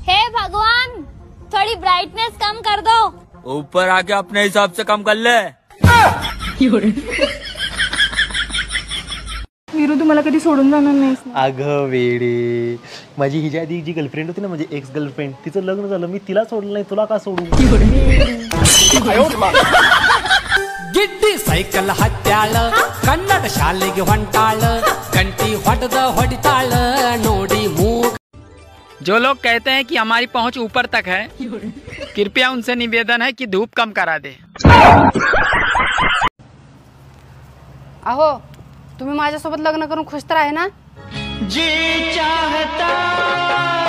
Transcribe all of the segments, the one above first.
हे भगवान, थोड़ी ब्राइटनेस कम कर दो। ऊपर आके अपने हिसाब से कम कर ले। वीरू तू मला कधी सोडून जाणार नाहीस ना? अगं वेडे, माझी हिच्या आधी जी गर्लफ्रेंड होती ना, म्हणजे एक्स गर्लफ्रेंड, तिचं लग्न झालं, मी तिला सोडलं नाही, तुला का सोडू? ಗಿಡ್ಡಿ ಸೈಕಲ್ ಹತ್ಯಾಳ ಕನ್ನಡ ಶಾಲೆಗೆ ಹೊಂಟಾಳ ಗಂಟಿ ಹೊಡೆದ ಹೊಡಿತಾಳ ನೋಡಿ ಮೂಗ। जो लोग कहते हैं कि हमारी पहुंच ऊपर तक है, कृपया उनसे निवेदन है कि धूप कम करा दे। अहो तुम्ही माझ्यासोबत लग्न करून खुश तर आहे ना? जी चाहता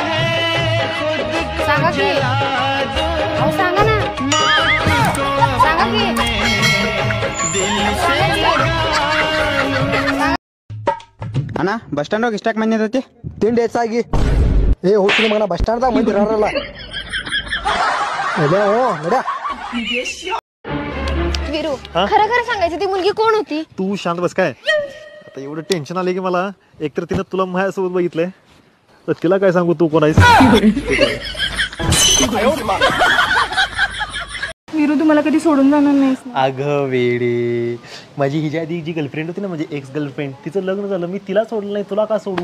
है खुद सांगा की, अहो सांगा ना, सांगा की, ಅಣ್ಣ ಬಸ್ ಸ್ಟ್ಯಾಂಡ್ ಹೋಗಿ ಇಷ್ಟಾಕ್ ಮಂದಿ ತಿಂಡಿ ಹೆಚ್ಚಾಗಿ ಏ ಹೋಗ್ತೀನಿ ಮಗನ ಬಸ್ ಸ್ಟ್ಯಾಂಡ್ ಮಂದಿ ಇರಲ್ಲ वीरू खरं खरं सांगायचं ती मुलगी कोण होती? तू शांत बस काय, आता एवढं टेन्शन आले की मला, एकतर तिनं तुला माझ्यासोबत बघितलंय, तर तिला काय सांगू तू कोण आहेस? वीरू तू मला कधी सोडून जाणार नाहीस ना? अगं वेडे, माझी हिच्या आधी जी गर्लफ्रेंड होती ना, म्हणजे एक्स गर्लफ्रेंड, तिचं लग्न झालं, मी तिला सोडलं नाही, तुला का सोडू?